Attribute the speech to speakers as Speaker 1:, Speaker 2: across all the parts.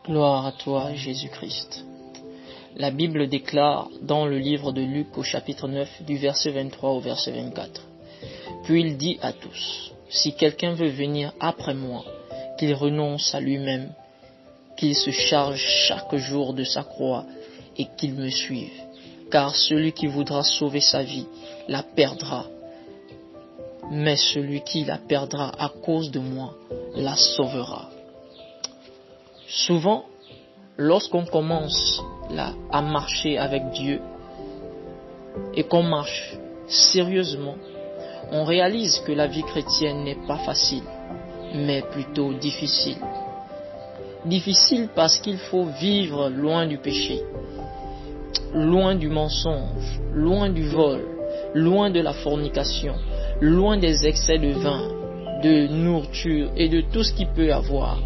Speaker 1: Gloire à toi, Jésus-Christ. La Bible déclare dans le livre de Luc au chapitre 9 du verset 23 au verset 24. Puis il dit à tous, si quelqu'un veut venir après moi, qu'il renonce à lui-même, qu'il se charge chaque jour de sa croix et qu'il me suive. Car celui qui voudra sauver sa vie la perdra. Mais celui qui la perdra à cause de moi la sauvera. Souvent, lorsqu'on commence à marcher avec Dieu et qu'on marche sérieusement, on réalise que la vie chrétienne n'est pas facile, mais plutôt difficile. Difficile parce qu'il faut vivre loin du péché, loin du mensonge, loin du vol, loin de la fornication, loin des excès de vin, de nourriture et de tout ce qu'il peut y avoir.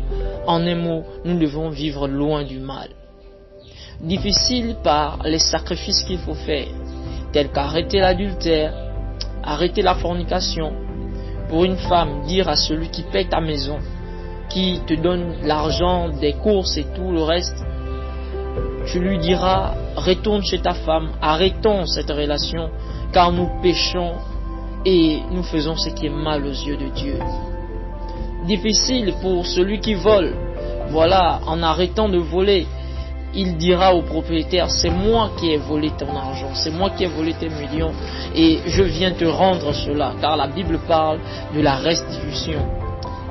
Speaker 1: En un mot, nous devons vivre loin du mal. Difficile par les sacrifices qu'il faut faire, tels qu'arrêter l'adultère, arrêter la fornication. Pour une femme, dire à celui qui paie ta maison, qui te donne l'argent des courses et tout le reste, tu lui diras, retourne chez ta femme, arrêtons cette relation, car nous péchons et nous faisons ce qui est mal aux yeux de Dieu. Difficile pour celui qui vole. Voilà, en arrêtant de voler, il dira au propriétaire, c'est moi qui ai volé ton argent, c'est moi qui ai volé tes millions et je viens te rendre cela, car la Bible parle de la restitution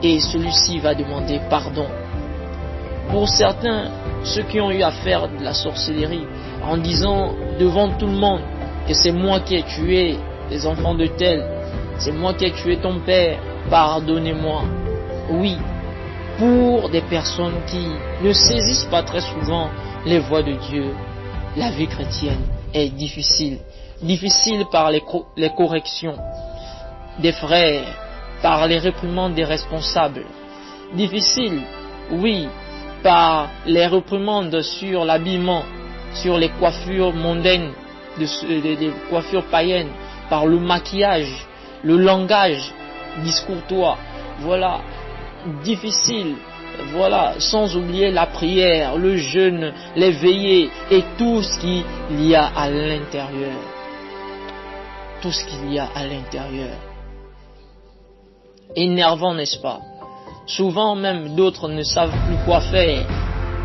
Speaker 1: et celui-ci va demander pardon. Pour certains, ceux qui ont eu à faire de la sorcellerie, en disant devant tout le monde que c'est moi qui ai tué les enfants de tel, c'est moi qui ai tué ton père, pardonnez-moi. Oui, pour des personnes qui ne saisissent pas très souvent les voies de Dieu, la vie chrétienne est difficile. Difficile par les corrections des frères, par les réprimandes des responsables. Difficile, oui, par les réprimandes sur l'habillement, sur les coiffures mondaines, des coiffures païennes, par le maquillage, le langage discourtois. Voilà, difficile, voilà, sans oublier la prière, le jeûne, les veillées et tout ce qu'il y a à l'intérieur. Tout ce qu'il y a à l'intérieur. Énervant, n'est-ce pas? Souvent même d'autres ne savent plus quoi faire.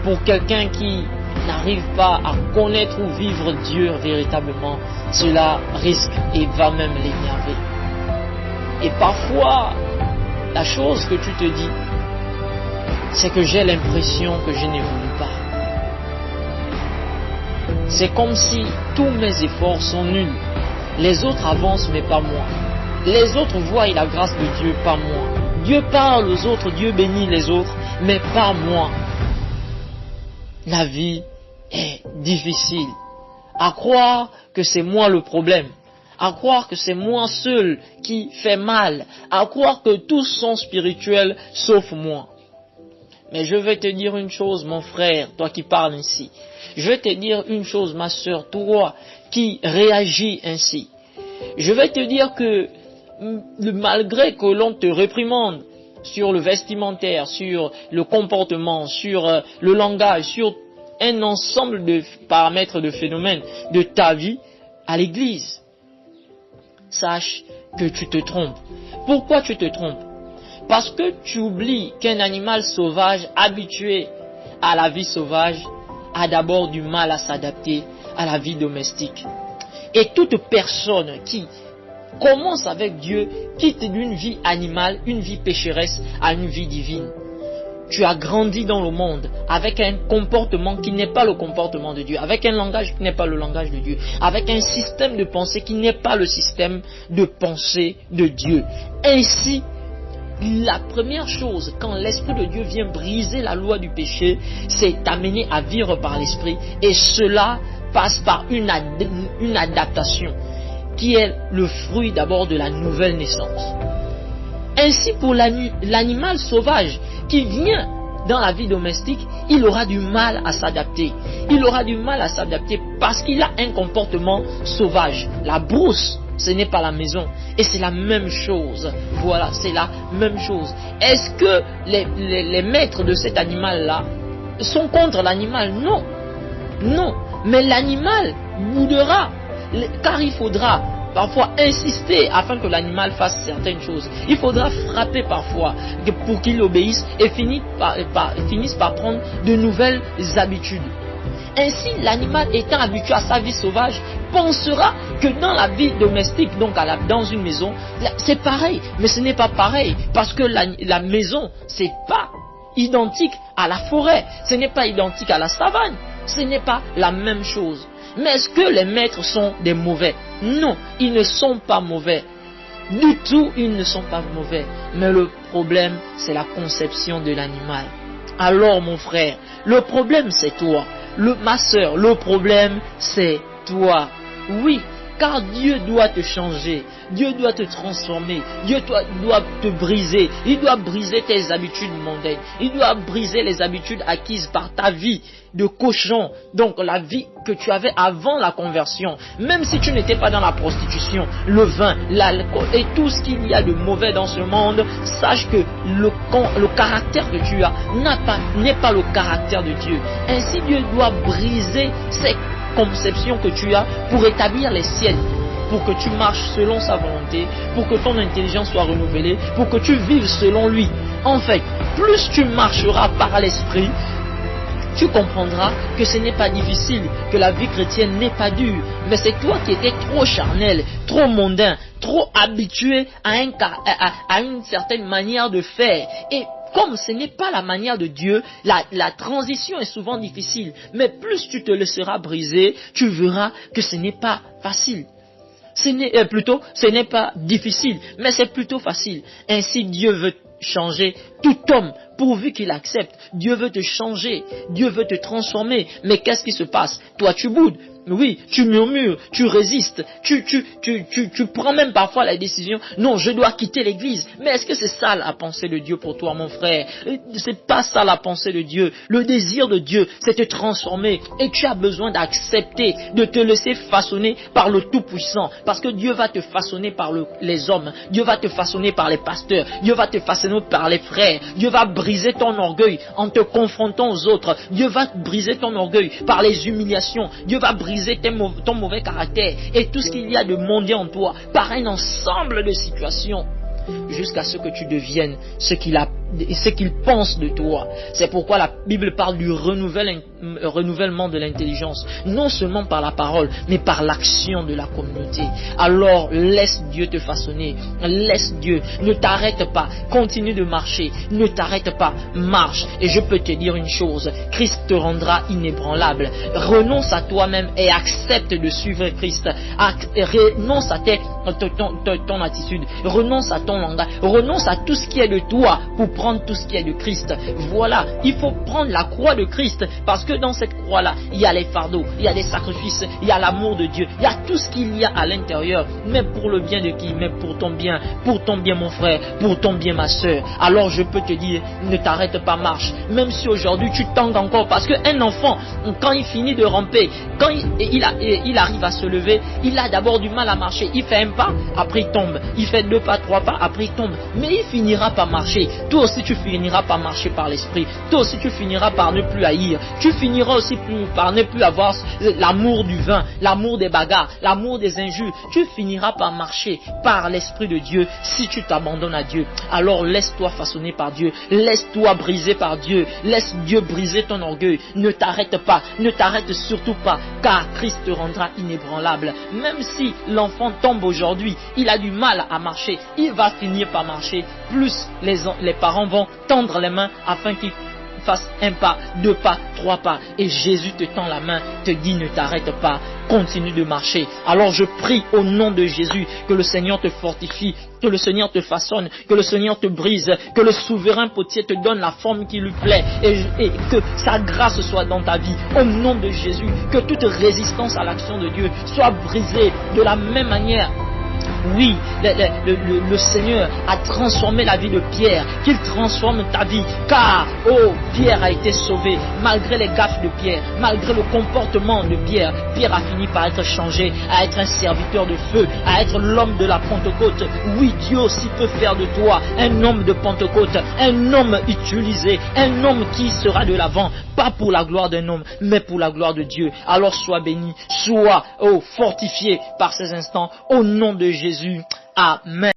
Speaker 1: Pour quelqu'un qui n'arrive pas à connaître ou vivre Dieu véritablement, cela risque et va même l'énerver. Et parfois, la chose que tu te dis, c'est que j'ai l'impression que je n'évolue pas. C'est comme si tous mes efforts sont nuls. Les autres avancent, mais pas moi. Les autres voient la grâce de Dieu, pas moi. Dieu parle aux autres, Dieu bénit les autres, mais pas moi. La vie est difficile. À croire que c'est moi le problème. À croire que c'est moi seul qui fait mal. À croire que tous sont spirituels sauf moi. Mais je vais te dire une chose, mon frère, toi qui parles ainsi. Je vais te dire une chose, ma sœur, toi qui réagis ainsi. Je vais te dire que malgré que l'on te réprimande sur le vestimentaire, sur le comportement, sur le langage, sur un ensemble de paramètres, de phénomènes de ta vie à l'église, sache que tu te trompes. Pourquoi tu te trompes? Parce que tu oublies qu'un animal sauvage habitué à la vie sauvage a d'abord du mal à s'adapter à la vie domestique. Et toute personne qui commence avec Dieu quitte d'une vie animale, une vie pécheresse à une vie divine. Tu as grandi dans le monde avec un comportement qui n'est pas le comportement de Dieu, avec un langage qui n'est pas le langage de Dieu, avec un système de pensée qui n'est pas le système de pensée de Dieu. Ainsi, la première chose, quand l'Esprit de Dieu vient briser la loi du péché, c'est t'amener à vivre par l'Esprit. Et cela passe par une adaptation, qui est le fruit d'abord de la nouvelle naissance. Ainsi pour l'animal sauvage qui vient dans la vie domestique, il aura du mal à s'adapter. Il aura du mal à s'adapter parce qu'il a un comportement sauvage. La brousse, ce n'est pas la maison. Et c'est la même chose. Voilà, c'est la même chose. Est-ce que les maîtres de cet animal-là sont contre l'animal. Non, non. Mais l'animal boudera, car il faudra parfois insister afin que l'animal fasse certaines choses. Il faudra frapper parfois pour qu'il obéisse et finisse par prendre de nouvelles habitudes. Ainsi, l'animal étant habitué à sa vie sauvage, pensera que dans la vie domestique, donc dans une maison, c'est pareil. Mais ce n'est pas pareil, parce que la maison, c'est pas identique à la forêt, ce n'est pas identique à la savane, ce n'est pas la même chose. Mais est-ce que les maîtres sont des mauvais? Non, ils ne sont pas mauvais. Du tout, ils ne sont pas mauvais. Mais le problème, c'est la conception de l'animal. Alors, mon frère, le problème, c'est toi. Ma sœur, le problème, c'est toi. Oui, car Dieu doit te changer, Dieu doit te transformer, Dieu doit te briser, il doit briser tes habitudes mondaines, il doit briser les habitudes acquises par ta vie de cochon, donc la vie que tu avais avant la conversion. Même si tu n'étais pas dans la prostitution, le vin, l'alcool et tout ce qu'il y a de mauvais dans ce monde, sache que le caractère que tu as n'est pas le caractère de Dieu. Ainsi, Dieu doit briser ces conceptions que tu as pour établir les siennes, pour que tu marches selon sa volonté, pour que ton intelligence soit renouvelée, pour que tu vives selon lui. En fait, plus tu marcheras par l'esprit, tu comprendras que ce n'est pas difficile, que la vie chrétienne n'est pas dure, mais c'est toi qui étais trop charnel, trop mondain, trop habitué à une certaine manière de faire. Et comme ce n'est pas la manière de Dieu, la transition est souvent difficile. Mais plus tu te laisseras briser, tu verras que ce n'est pas facile. Ce n'est pas difficile, mais c'est plutôt facile. Ainsi, Dieu veut changer tout homme, pourvu qu'il accepte. Dieu veut te changer, Dieu veut te transformer. Mais qu'est-ce qui se passe? Toi, tu boudes. Oui, tu murmures, tu résistes, tu prends même parfois la décision, non, je dois quitter l'église. Mais est-ce que c'est ça la pensée de Dieu pour toi, mon frère? C'est pas ça la pensée de Dieu. Le désir de Dieu, c'est te transformer. Et tu as besoin d'accepter, de te laisser façonner par le Tout-Puissant. Parce que Dieu va te façonner par les hommes. Dieu va te façonner par les pasteurs. Dieu va te façonner par les frères. Dieu va briser ton orgueil en te confrontant aux autres. Dieu va briser ton orgueil par les humiliations. Dieu va briser ton mauvais caractère et tout ce qu'il y a de mondial en toi par un ensemble de situations jusqu'à ce que tu deviennes ce qu'il pense de toi. C'est pourquoi la Bible parle du renouvellement de l'intelligence, non seulement par la parole, mais par l'action de la communauté. Alors laisse Dieu te façonner, laisse Dieu, ne t'arrête pas, continue de marcher, ne t'arrête pas, marche. Et je peux te dire une chose, Christ te rendra inébranlable. Renonce à toi-même et accepte de suivre Christ. Renonce à ton attitude, renonce à ton langage, renonce à tout ce qui est de toi pour prendre tout ce qui est de Christ. Voilà, il faut prendre la croix de Christ, parce que dans cette croix-là, il y a les fardeaux, il y a les sacrifices, il y a l'amour de Dieu, il y a tout ce qu'il y a à l'intérieur. Mais pour le bien de qui? Mais pour ton bien mon frère, pour ton bien ma soeur. Alors je peux te dire, ne t'arrête pas, marche. Même si aujourd'hui tu tangues encore, parce qu'un enfant, quand il finit de ramper, quand il arrive à se lever, il a d'abord du mal à marcher. Il fait un pas, après il tombe. Il fait 2 pas, 3 pas, après il tombe. Mais il finira par marcher. Toi aussi tu finiras par marcher par l'esprit. Toi aussi tu finiras par ne plus haïr. Tu finiras aussi par ne plus avoir l'amour du vin, l'amour des bagarres, l'amour des injures. Tu finiras par marcher par l'esprit de Dieu si tu t'abandonnes à Dieu. Alors laisse-toi façonner par Dieu. Laisse-toi briser par Dieu. Laisse Dieu briser ton orgueil. Ne t'arrête pas. Ne t'arrête surtout pas, car Christ te rendra inébranlable. Même si l'enfant tombe aujourd'hui, il a du mal à marcher, il va finir par marcher. Plus les parents vont tendre les mains afin qu'il fasse 1 pas, 2 pas, 3 pas. Et Jésus te tend la main, te dit ne t'arrête pas, continue de marcher. Alors je prie au nom de Jésus que le Seigneur te fortifie, que le Seigneur te façonne, que le Seigneur te brise, que le souverain potier te donne la forme qui lui plaît et que sa grâce soit dans ta vie. Au nom de Jésus, que toute résistance à l'action de Dieu soit brisée de la même manière Oui, le Seigneur a transformé la vie de Pierre, qu'il transforme ta vie, car, oh, Pierre a été sauvé, malgré les gaffes de Pierre, malgré le comportement de Pierre. Pierre a fini par être changé, à être un serviteur de feu, à être l'homme de la Pentecôte. Oui, Dieu aussi peut faire de toi un homme de Pentecôte, un homme utilisé, un homme qui sera de l'avant, pas pour la gloire d'un homme, mais pour la gloire de Dieu. Alors sois béni, sois fortifié par ces instants, au nom de Jésus. Amen.